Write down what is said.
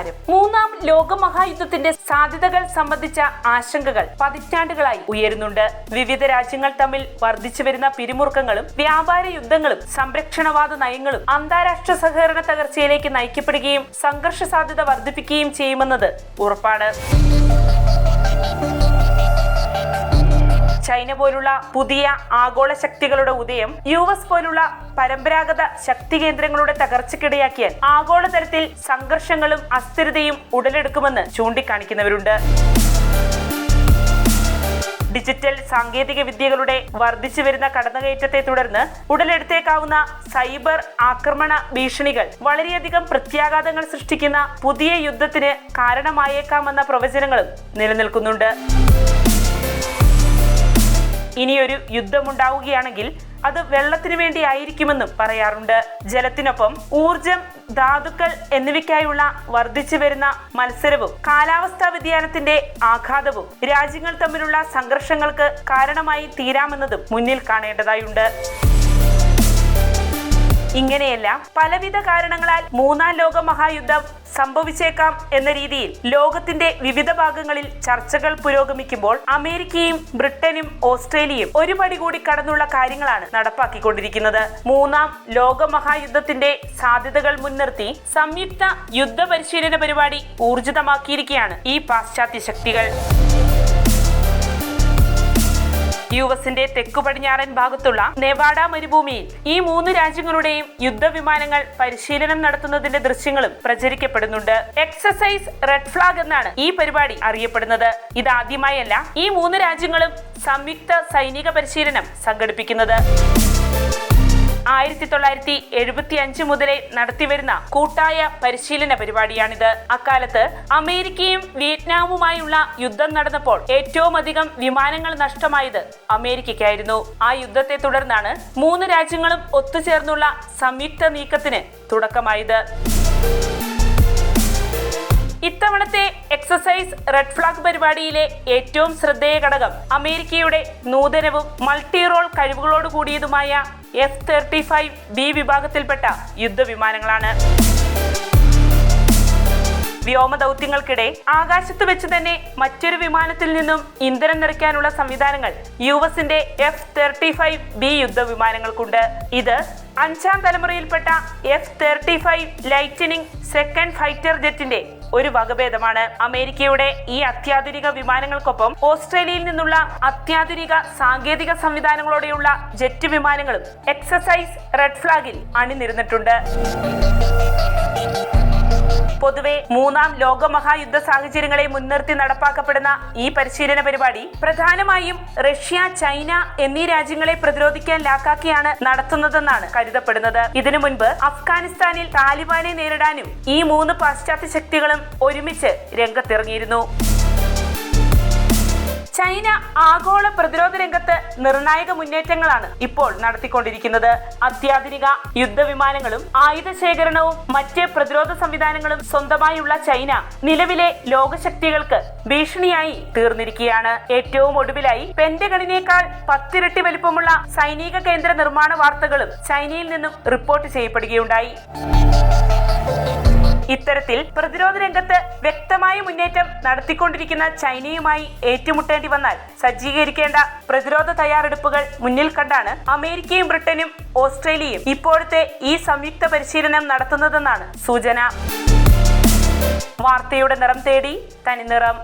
നമസ്കാരം. മൂന്നാം ലോകമഹായുദ്ധത്തിന്റെ സാധ്യതകൾ സംബന്ധിച്ച ആശങ്കകൾ പതിറ്റാണ്ടുകളായി ഉയരുന്നുണ്ട്. വിവിധ രാജ്യങ്ങൾ തമ്മിൽ വർദ്ധിച്ചു വരുന്ന പിരിമുറുക്കങ്ങളും വ്യാപാര യുദ്ധങ്ങളും സംരക്ഷണവാദ നയങ്ങളും അന്താരാഷ്ട്ര സഹകരണ തകർച്ചയിലേക്ക് നയിക്കപ്പെടുകയും സംഘർഷ സാധ്യത വർദ്ധിപ്പിക്കുകയും ചെയ്യുമെന്നത് ഉറപ്പാണ്. ചൈന പോലുള്ള പുതിയ ആഗോള ശക്തികളുടെ ഉദയം US പോലുള്ള പരമ്പരാഗത ശക്തി കേന്ദ്രങ്ങളുടെ തകർച്ചയ്ക്കിടയാക്കിയാൽ ആഗോളതലത്തിൽ സംഘർഷങ്ങളും അസ്ഥിരതയും ഉടലെടുക്കുമെന്ന് ചൂണ്ടിക്കാണിക്കുന്നവരുണ്ട്. ഡിജിറ്റൽ സാങ്കേതിക വിദ്യകളുടെ വർദ്ധിച്ചു വരുന്ന കടന്നുകയറ്റത്തെ തുടർന്ന് ഉടലെടുത്തേക്കാവുന്ന സൈബർ ആക്രമണ ഭീഷണികൾ വളരെയധികം പ്രത്യാഘാതങ്ങൾ സൃഷ്ടിക്കുന്ന പുതിയ യുദ്ധത്തിന് കാരണമായേക്കാമെന്ന പ്രവചനങ്ങളും നിലനിൽക്കുന്നുണ്ട്. ഇനിയൊരു യുദ്ധമുണ്ടാവുകയാണെങ്കിൽ അത് വെള്ളത്തിനു വേണ്ടി ആയിരിക്കുമെന്നും പറയാറുണ്ട്. ജലത്തിനൊപ്പം ഊർജം, ധാതുക്കൾ എന്നിവയ്ക്കായുള്ള വർദ്ധിച്ചു വരുന്ന മത്സരവും കാലാവസ്ഥാ വ്യതിയാനത്തിന്റെ ആഘാതവും രാജ്യങ്ങൾ തമ്മിലുള്ള സംഘർഷങ്ങൾക്ക് കാരണമായി തീരാമെന്നതും മുന്നിൽ കാണേണ്ടതായുണ്ട്. ഇങ്ങനെയെല്ലാം പലവിധ കാരണങ്ങളാൽ മൂന്നാം ലോക മഹായുദ്ധം സംഭവിച്ചേക്കാം എന്ന രീതിയിൽ ലോകത്തിന്റെ വിവിധ ഭാഗങ്ങളിൽ ചർച്ചകൾ പുരോഗമിക്കുമ്പോൾ അമേരിക്കയും ബ്രിട്ടനും ഓസ്ട്രേലിയയും ഒരു പടി കൂടി കടന്നുള്ള കാര്യങ്ങളാണ് നടപ്പാക്കിക്കൊണ്ടിരിക്കുന്നത്. മൂന്നാം ലോക മഹായുദ്ധത്തിന്റെ സാധ്യതകൾ മുൻനിർത്തി സംയുക്ത യുദ്ധ പരിശീലന പരിപാടി ഊർജിതമാക്കിയിരിക്കുകയാണ് ഈ പാശ്ചാത്യ ശക്തികൾ. യുഎസിന്റെ തെക്കു പടിഞ്ഞാറൻ ഭാഗത്തുള്ള നെവാഡ മരുഭൂമിയിൽ ഈ മൂന്ന് രാജ്യങ്ങളുടെയും യുദ്ധവിമാനങ്ങൾ പരിശീലനം നടത്തുന്നതിന്റെ ദൃശ്യങ്ങളും പ്രചരിക്കപ്പെടുന്നുണ്ട്. എക്സസൈസ് റെഡ് ഫ്ലാഗ് എന്നാണ് ഈ പരിപാടി അറിയപ്പെടുന്നത്. ഇതാദ്യമായല്ല ഈ മൂന്ന് രാജ്യങ്ങളും സംയുക്ത സൈനിക പരിശീലനം സംഘടിപ്പിക്കുന്നത്. 1975 മുതലേ നടത്തിവരുന്ന കൂട്ടായ പരിശീലന പരിപാടിയാണിത്. അക്കാലത്ത് അമേരിക്കയും വിയറ്റ്നാമുമായുള്ള യുദ്ധം നടന്നപ്പോൾ ഏറ്റവും അധികം വിമാനങ്ങൾ നഷ്ടമായത് അമേരിക്കയ്ക്കായിരുന്നു. ആ യുദ്ധത്തെ തുടർന്നാണ് മൂന്ന് രാജ്യങ്ങളും ഒത്തുചേർന്നുള്ള സംയുക്ത നീക്കത്തിന് തുടക്കമായത്. ഇത്തവണത്തെ എക്സസൈസ് റെഡ് ഫ്ലാഗ് പരിപാടിയിലെ ഏറ്റവും ശ്രദ്ധേയ ഘടകം അമേരിക്കയുടെ നൂതനവും മൾട്ടി റോൾ കഴിവുകളോട് കൂടിയതുമായ F-35B വിഭാഗത്തിൽപ്പെട്ട യുദ്ധവിമാനങ്ങളാണ്. വ്യോമ ദൗത്യങ്ങൾക്കിടെ ആകാശത്ത് വെച്ച് തന്നെ മറ്റൊരു വിമാനത്തിൽ നിന്നും ഇന്ധനം നിറയ്ക്കാനുള്ള സംവിധാനങ്ങൾ യുഎസിന്റെ F-35B യുദ്ധവിമാനങ്ങൾക്കുണ്ട്. ഇത് 5ാം തലമുറയിൽപ്പെട്ട F-35 ലൈറ്റനിങ് സെക്കൻഡ് ഫൈറ്റർ ജെറ്റിന്റെ ഒരു വകഭേദമാണ്. അമേരിക്കയുടെ ഈ അത്യാധുനിക വിമാനങ്ങൾക്കൊപ്പം ഓസ്ട്രേലിയയിൽ നിന്നുള്ള അത്യാധുനിക സാങ്കേതിക സംവിധാനങ്ങളോടെയുള്ള ജെറ്റ് വിമാനങ്ങളും എക്സസൈസ് റെഡ് ഫ്ലാഗിൽ അണിനിരന്നിട്ടുണ്ട്. പൊതുവെ മൂന്നാം ലോകമഹായുദ്ധ സാഹചര്യങ്ങളെ മുൻനിർത്തി നടപ്പാക്കപ്പെടുന്ന ഈ പരിശീലന പരിപാടി പ്രധാനമായും റഷ്യ, ചൈന എന്നീ രാജ്യങ്ങളെ പ്രതിരോധിക്കാൻ ലാക്കാക്കിയാണ് നടത്തുന്നതെന്നാണ് കരുതപ്പെടുന്നത്. ഇതിനു മുൻപ് അഫ്ഗാനിസ്ഥാനിൽ താലിബാനെ നേരിടാനും ഈ മൂന്ന് പാശ്ചാത്യ ശക്തികളും ഒരുമിച്ച് രംഗത്തിറങ്ങിയിരുന്നു. ചൈന ആഗോള പ്രതിരോധ രംഗത്ത് നിർണായക മുന്നേറ്റങ്ങളാണ് ഇപ്പോൾ നടത്തിക്കൊണ്ടിരിക്കുന്നത്. അത്യാധുനിക യുദ്ധവിമാനങ്ങളും ആയുധ ശേഖരണവും മറ്റ് പ്രതിരോധ സംവിധാനങ്ങളും സ്വന്തമായുള്ള ചൈന നിലവിലെ ലോകശക്തികൾക്ക് ഭീഷണിയായി തീർന്നിരിക്കുകയാണ്. ഏറ്റവും ഒടുവിലായി പെന്റഗണിനേക്കാൾ 10 ഇരട്ടി വലിപ്പമുള്ള സൈനിക കേന്ദ്ര നിർമ്മാണ വാർത്തകളും ചൈനയിൽ നിന്നും റിപ്പോർട്ട് ചെയ്യപ്പെടുകയുണ്ടായി. ഇത്തരത്തിൽ പ്രതിരോധ രംഗത്ത് വ്യക്തമായ മുന്നേറ്റം നടത്തിക്കൊണ്ടിരിക്കുന്ന ചൈനയുമായി ഏറ്റുമുട്ടേണ്ടി വന്നാൽ സജ്ജീകരിക്കേണ്ട പ്രതിരോധ തയ്യാറെടുപ്പുകൾ മുന്നിൽ കണ്ടാണ് അമേരിക്കയും ബ്രിട്ടനും ഓസ്ട്രേലിയയും ഇപ്പോഴത്തെ ഈ സംയുക്ത പരിശീലനം നടത്തുന്നതെന്നാണ് സൂചന. വാർത്തയുടെ നിറം തേടി തനിനിറം.